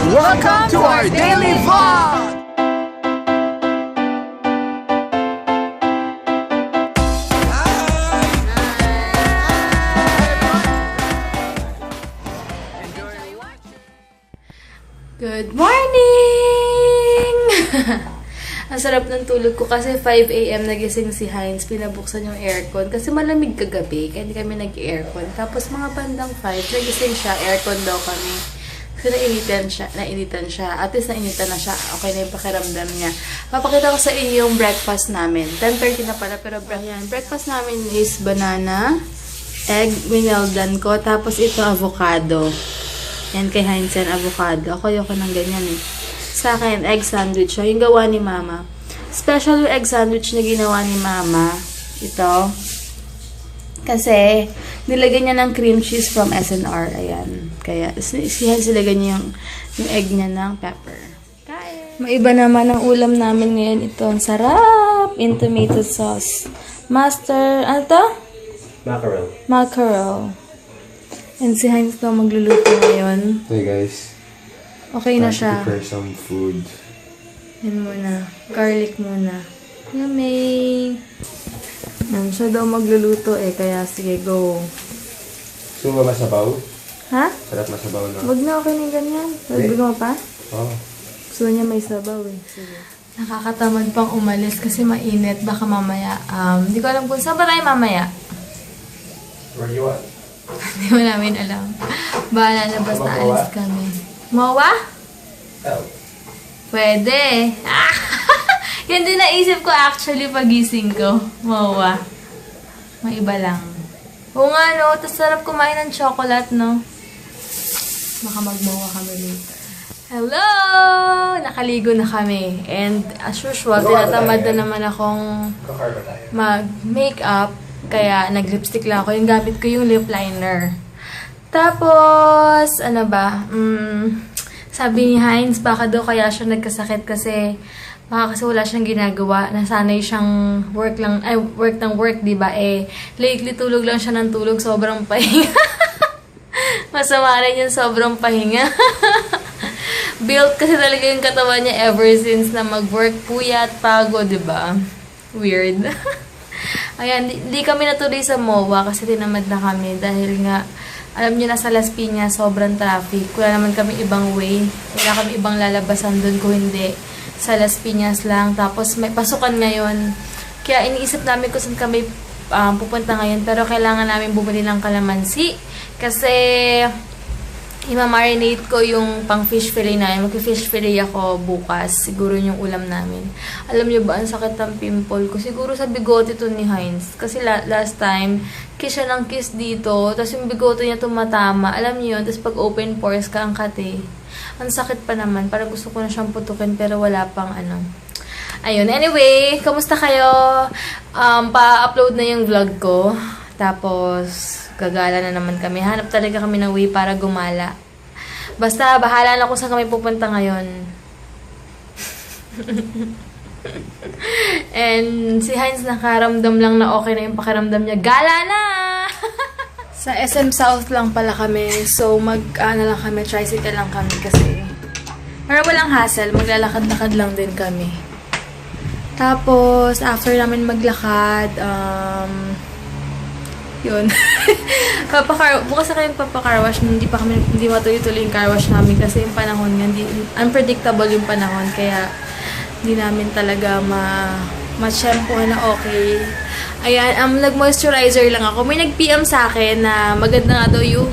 Welcome to our daily vlog! Good morning! Ang sarap ng tulog ko kasi 5 a.m. nagising si Heinz. Pinabuksan yung aircon kasi malamig kagabi kaya hindi kami nag-aircon. Tapos mga bandang 5, nagising siya. Aircon daw kami. Kasi nainitan siya. At least nainitan na siya. Okay na yung pakiramdam niya. Papakita ko sa inyo yung breakfast namin. 10:30 na pala pero breakfast namin is banana, egg, wineldan ko. Tapos ito avocado. Yan kay Heinz yan, avocado. Ako ayoko ng ganyan eh. Sa akin, egg sandwich. Yung gawa ni Mama. Special yung egg sandwich na ginawa ni Mama. Ito. Kasi, nilagyan niya ng cream cheese from SNR. Ayan. Kaya, si Heinz nilagyan niya yung egg niya ng pepper. Kain! Maiba naman ang ulam namin ngayon. Ito, ang sarap! In tomato sauce. Master, ano to? Mackerel. Mackerel. And si Heinz na magluluto ngayon. Hey guys. Okay na siya. Prepare some food. Yan muna. Garlic muna. Yummy! Siya daw magluluto eh. Kaya sige, go. Gusto mo ba masabaw? Ha? Sarap masabaw na. Wag na, okay na yung ganyan. Bigyan mo pa? Oh. Gusto niya may sabaw eh. Sige. Nakakatamad pang umalis kasi mainit. Baka mamaya. Hindi ko alam kung saan ba tayo mamaya. Where you at? Hindi mo namin alam. Bahala na basta alis kami. Mawa? Oh. Pwede. Yan din naisip ko actually pagising ko. Mawa. Maiba lang. Oo nga no, tas sarap kumain ng chocolate no. Baka magmawa kami later. Hello! Nakaligo na kami. And as usual, tinatamad na naman akong mag-makeup. Kaya nag-lipstick lang ako. Yung gamit ko yung lip liner. Tapos, ano ba? Sabi ni Heinz, baka daw kaya siya nagkasakit kasi baka kasi wala siyang ginagawa. Nasanay siyang work ng work, diba? Eh, lately tulog lang siya ng tulog. Sobrang pahinga. Masama rin yung sobrang pahinga. Built kasi talaga yung katawan niya ever since na mag-work, puyat, pagod, diba? Weird. Ayan, di kami natuloy sa MOA kasi tinamad na kami dahil nga, alam niyo na sa Las Piñas, sobrang traffic. Wala naman kami ibang way. Wala kami ibang lalabasan doon kung hindi sa Las Piñas lang. Tapos may pasukan ngayon. Kaya iniisip namin kung saan kami pupunta ngayon. Pero kailangan namin bumili ng kalamansi. Kasi ima-marinate ko yung pang fish fillet namin. Mag-fish fillet ako bukas. Siguro yung ulam namin. Alam niyo ba, ang sakit ng pimple ko. Siguro sa bigote to ni Heinz. Kasi last time, kiss siya ng kiss dito. Tapos yung bigote niya tumatama. Alam niyo yun. Tapos pag open pores ka, ang kate. Ang sakit pa naman. Parang gusto ko na siyang putukin pero wala pang ano. Ayun. Anyway, kamusta kayo? Pa-upload na yung vlog ko. Tapos, gagala na naman kami. Hanap talaga kami ng way para gumala. Basta, bahala na kung saan kami pupunta ngayon. And si Heinz nakaramdam lang na okay na yung pakiramdam niya. Gala na! Sa SM South lang pala kami. So, lang kami. Tricycle lang kami kasi. Pero walang hassle. Maglalakad-lakad lang din kami. Tapos, after namin maglakad, yun. Bukas na kayong papakarwash. Hindi matuloy-tuloy yung carwash namin kasi yung panahon nga, unpredictable yung panahon. Kaya, hindi namin talaga ma-shampoo na okay. Ayan, nag-moisturizer lang ako. May nag-PM sa akin na maganda nga daw yung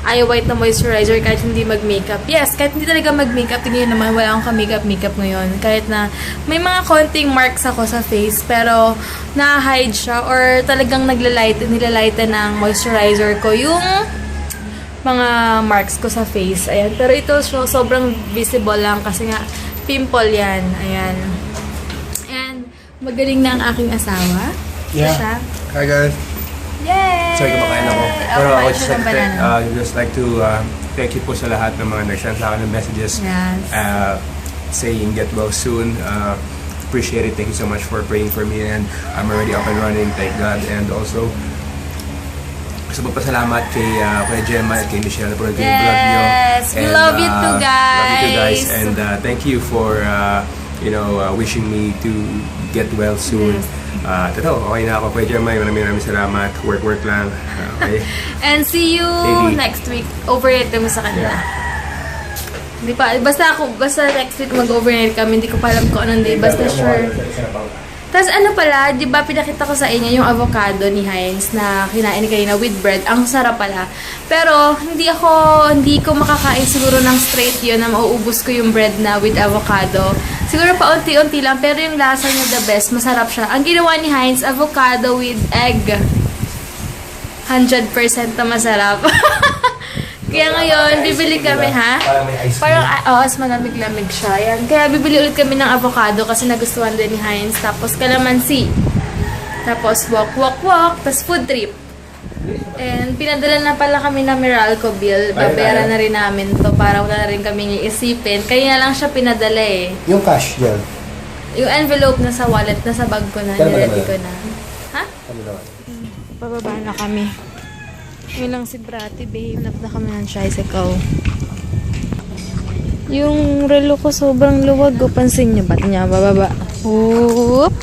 Eye White na moisturizer kahit hindi mag-makeup. Yes, kahit hindi talaga mag-makeup, tingin naman wala akong ka-makeup ngayon. Kahit na may mga konting marks ako sa face, pero na-hide siya or talagang nilalighten ng moisturizer ko yung mga marks ko sa face. Ayan, pero ito sobrang visible lang kasi nga pimple yan. Ayan. And magaling na ang aking asawa. Yeah. Siya. Hi guys. Yay! Sorry, kumakain ako. Pero I would just like to thank you po sa lahat ng mga nag-send sa akin ng messages. Yes. Saying get well soon. Appreciate it. Thank you so much for praying for me and I'm already up and running. Thank God. And also, gusto magpasalamat kay Gemma at kay Michelle for the vlog nyo. Yes! We love you too, guys! Love you too, guys, and thank you for wishing me to get well soon. Totoo, okay na ako. Kuya Jeremiah, maraming salamat. Work lang. Okay. And see you Maybe. next week. Overnight kami sa kanila. Hindi pa, basta next week mag-overnight kami. Hindi ko pa alam kung anong day. Basta sure. Tapos ano pala, di ba pinakita ko sa inyo yung avocado ni Heinz na kinain kanina with bread. Ang sarap pala. Pero hindi ko makakain siguro ng straight yun na mauubos ko yung bread na with avocado. Siguro pa unti-unti lang, pero yung lasa niya the best. Masarap siya. Ang ginawa ni Heinz, avocado with egg. 100% na masarap. Kaya ngayon, bibili kami, ha? Parang, mas malamig-lamig siya. Yan. Kaya bibili ulit kami ng avocado kasi nagustuhan din ni Heinz. Tapos calamansi. Tapos walk. Tapos food trip. And pinadala na pala kami ng Meralco bill. Babayaran na rin namin to para wala na rin kami iisipin. Kaya lang siya pinadala eh. Yung cash dyan. Yung envelope na sa wallet, nasa bag ko na. Niready ko na. Ha? Ano naman? Pababa na kami. Ngayon lang si Brati, behinap na kami ng tricycle. Yung relo ko sobrang luwag. Pansin nyo, ba't niya bababa? Whoop!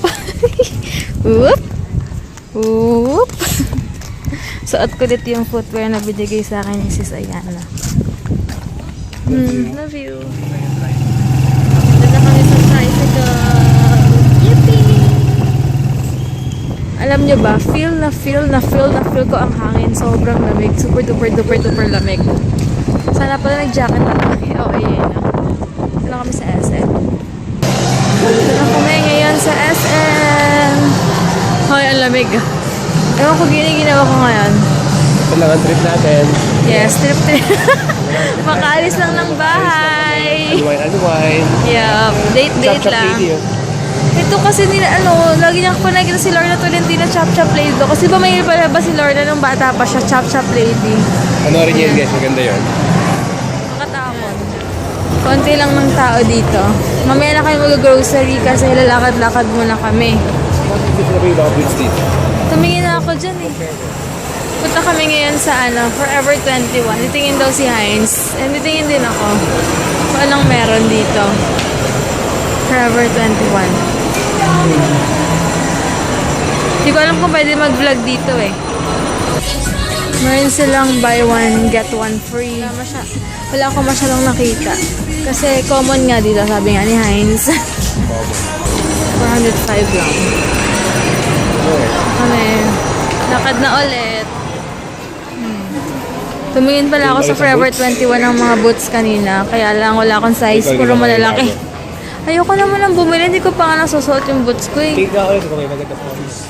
Whoop! Whoop! Suot ko dito yung footwear na binigay sa akin ni Sis Ayana. Love you. Dito na kami sa tricycle. Yippee! Alam nyo ba, feel na feel ko ang hangin. Sobrang lamig. Super duper lamig. Sana pala nag-jacket na lang. Ayan na. Dito na kami sa SM. Dito na kami ngayon sa SM. Hoy, ang lamig. Ewan ko ginawa ko ngayon. Ito lang ang trip natin. Yes, trip. Makaalis lang ng bahay. Unwind. Yeah, date lang. Ito kasi lagi niya pa nakita si Lorna Tolentino chop-chop lady. Kasi ba may pala ba si Lorna nung bata pa siya chop-chop lady? Panoorin niyo yun guys, maganda yun. Nakatakot. Konti lang ng tao dito. Mamaya na kayo mag-grocery kasi lalakad-lakad muna kami. Bakit dito na ba yung mga dito? Tumingin na ako dyan eh. Punta kami ngayon sa Forever 21. Titingin daw si Heinz. And titingin din ako. Kung anong meron dito. Forever 21. Hindi ko alam kung pwede mag-vlog dito eh. Meron silang buy one, get one free. Wala akong masyadong nakita. Kasi common nga dito, sabi nga ni Heinz. 405 lang. Lakad na ulit. Tumingin pala ako sa Forever 21 ng mga boots kanina. Kaya lang wala akong size. Puro malalaki. Ayoko naman ang bumili. Hindi ko pa nga nasusuot yung boots ko eh. Take na ulit kung may maganda promise.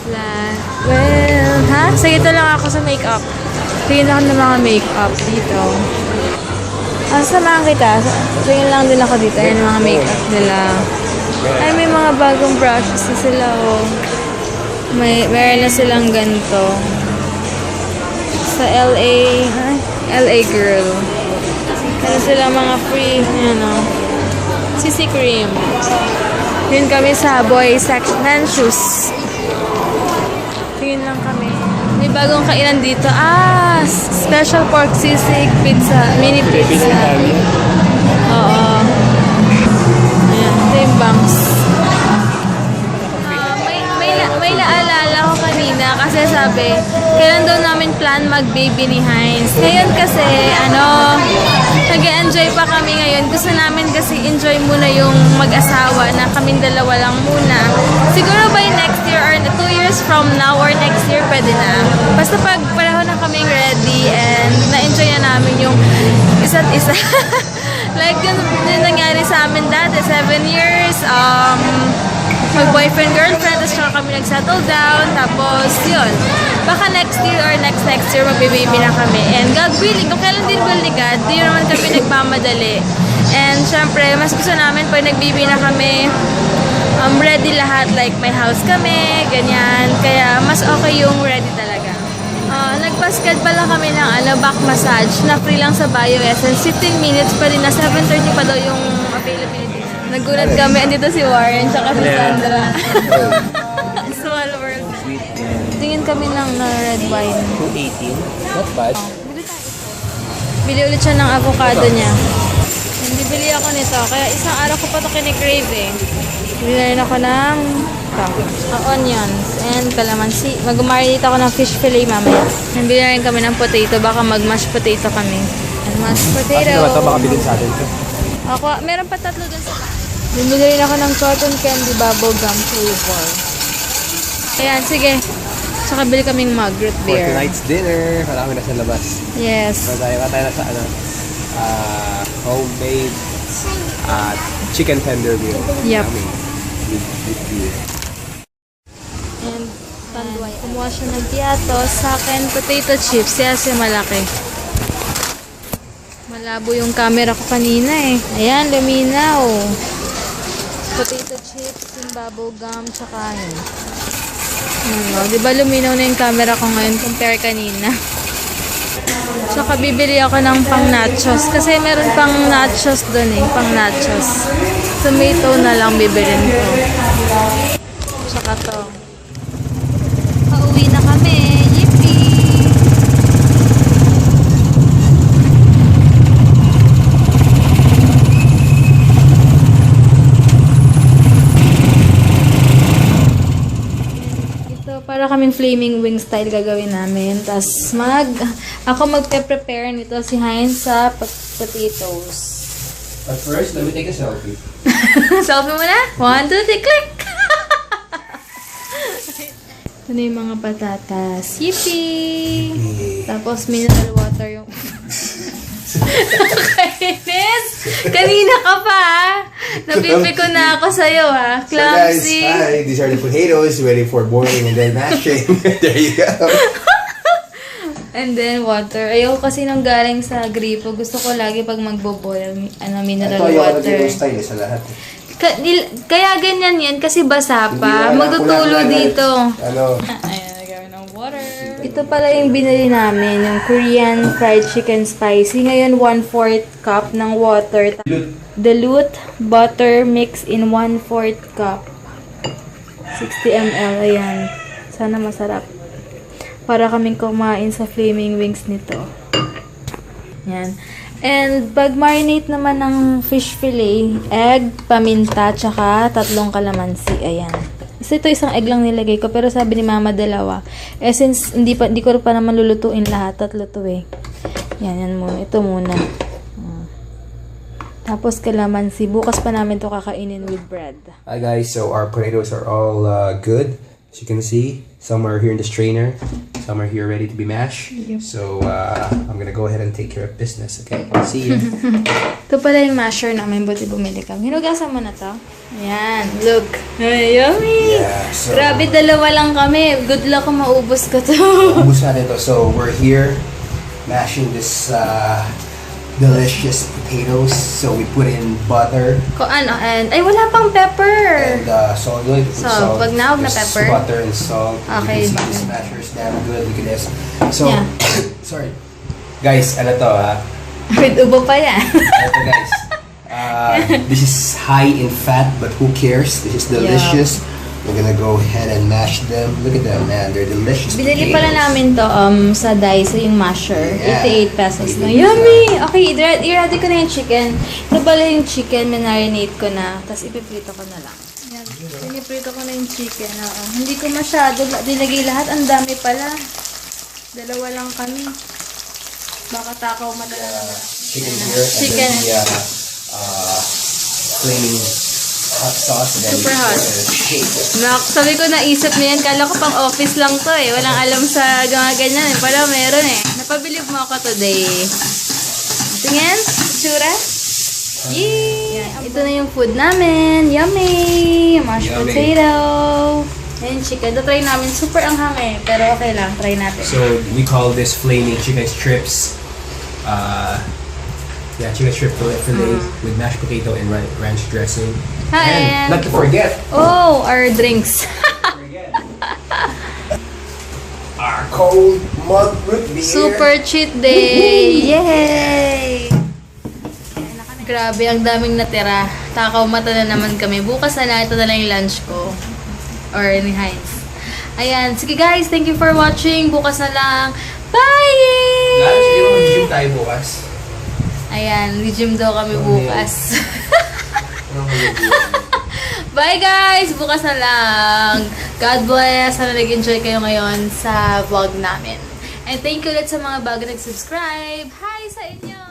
Well, ha? Sige, ito lang ako sa makeup. Tingin ako ng mga makeup dito. Samahan kita. Tingin lang din ako dito. Ayan mga makeup nila. Ay, may mga bagong brushes na sila oh. Meron na silang ganito. Sa LA Girl. Meron silang mga free, CC cream. Yun kami sa boy section. Men shoes. Tingin lang kami. May bagong kainan dito. Special pork sisig pizza. Mini pizza. Oo. Ayan. Ito yung bangs. May naalala ko kanina kasi sabi, kailan daw namin plan mag-baby ni Heinz. Ngayon kasi, nag-enjoy pa kami ngayon. Gusto namin kasi enjoy muna yung mag-asawa na kaming dalawa lang muna. Siguro by next year or 2 years from now or next year, pwede na. Basta pag pareho na kaming ready and na-enjoy na namin yung isa't isa. Like yun nangyari sa amin dati, 7 years, mag-boyfriend, girlfriend, tapos saka kami nag-settle down, tapos yun. Baka next year or next year, magbe-baby na kami. And God willing, kung kailan din will ni God, di naman kami nagmamadali. And syempre, mas gusto namin pag nag-baby na kami, ready lahat, like may house kami, ganyan. Kaya mas okay yung ready talaga. Nagpaskad pala kami ng back massage na free lang sa Bio Essence. 15 minutes pa rin, na 7:30 pa daw yung availability. Nagulat kami, andito si Warren, tsaka si Sandra. Small world. Tingin kami ng red wine. 218. Not bad. Bili ulit siya ng avocado niya. And Bibili ako nito. Kaya isang araw ko pa ito kinikrave eh. Bibili na rin ako ng onions and calamansi. Mag-marinate ako ng fish fillet mamaya. Bibili na rin kami ng potato. Baka mag-mashed potato kami. And mashed potato. Bakit naman ito? Baka bilhin sa atin ito. Ako, meron pa 3 dun sa taas. Bumili rin ako ng cotton candy bubble gum flavor. Ayan, sige. Tsaka bili kaming mug, root For beer. tonight's dinner, marami na sa labas. Yes. Tayo na sa homemade chicken tender meal. Yep. Yummy. With beer. And tanduay. Kumuha siya ng piato. Sa akin, potato chips. Kasi malaki. Malabo yung camera ko kanina eh. Ayan, luminaw. Potato chips, yung bubble gum, tsaka yun. Ano, di ba luminaw na yung camera ko ngayon compare kanina? Tsaka bibili ako ng pang nachos. Kasi meron pang nachos dun eh. Pang nachos. Tomato na lang bibilin ko. Tsaka to. Pauwi na kami. Yippee! Para kaming flaming wing style gagawin namin. Tapos ako magpe-prepare nito si Heinz sa potatoes. But first, let me take a selfie. Selfie mo na? 1, 2, 3, click! Ito na yung mga patatas. Yippee! Tapos mineral water yung... Kainis! Kanina ka pa ha? Napipiko na ako sa'yo ha? So guys, Clumsy! hi, these are the potatoes ready for boiling and then mashing. There you go. And then water. Ayoko kasi nang galing sa gripo. Gusto ko lagi pag magbo-boil, mineral Ito yung water. style sa lahat. Kaya ganyan yan kasi basa pa. Hindi, Magtutulo wala. dito. Ano? Ayan, nagawin ng water. Ito pala yung binili namin, yung Korean fried chicken spicy. Ngayon, 1/4 cup ng water. Dilute butter mix in 1/4 cup. 60 ml. Ayan. Sana masarap. Para kaming kumain sa flaming wings nito. Yan. And pag marinate naman ng fish fillet, egg, paminta, tsaka 3 kalamansi. Ayan. So ito isang egg lang nilagay ko, pero sabi ni Mama 2. Eh since hindi ko pa naman lulutuin lahat, 3 to eh. Yan muna. Ito muna. Tapos kalamansi. Bukas pa namin to kakainin with bread. Hi guys, so our potatoes are all good. As you can see, some are here in the strainer, some are here ready to be mashed. Yep. So I'm gonna go ahead and take care of business, okay? See you. Ito pala yung masher namin, buti bumili kami. Hinugasan mo na to? Ayan, look. Ay, yummy! Yeah, so- Grabe, 2 lang kami. Good luck kung maubos ko to. Ubus natin to. So we're here mashing this delicious potatoes. So we put in butter And, ay, wala pang pepper. and salt. You like to put So, salt. pag naog na Just pepper. butter and salt. Okay, You can see bakit? this masher is damn good. Look at this. So, Yeah. sorry. Guys, ano to ha? With ubo pa yan. Ito guys. This is high in fat, but who cares? This is delicious. We're gonna go ahead and mash them. Look at them, man. They're delicious. Binili pala potatoes. namin to sa Daiso, yung masher. Yeah. 88 pesos lang. 88 Yummy! Okay, i-ready ko na yung chicken. Ito pala yung chicken, minarinate ko na. Tapos ipiprito ko na lang. Yan. Piniprito ko na yung chicken. Oo. Hindi ko masyado dilagay lahat. Ang dami pala. 2 lang kami. Baka takaw madala na. Chicken here. Chicken. And then the flaming hot sauce. And then Super we hot. shake it. Sabi ko naisip na yan. Kala ko pang office lang to eh. Walang alam sa mga ganyan eh. Pero meron eh. Napabilib mo ako today. Tingin? Tsura? Yay! Ito na yung food namin. Yummy! Mashed Yummy. potato. Ayun, chicken. Ito try namin. Super anghang eh. Pero okay lang. Try natin. So we call this flaming chicken strips. Chicken strip fillet with mashed potato and ranch dressing. Hi, And not to forget, oh, our drinks. Our cold mug root beer. Super cheat day! Yay! Grabe, ang daming natira. Takaw mata na naman kami. Bukas na lang, ito na lang yung lunch ko. Or ni Heinz. Ayan. Sige guys, thank you for watching. Bukas na lang. Bye! lunch, di ba mag-gym tayo bukas? Ayan, gym daw kami bukas. Bye guys! Bukas na lang. God bless. Sana nag-enjoy kayo ngayon sa vlog namin. And thank you ulit sa mga bago nag-subscribe. Hi sa inyo!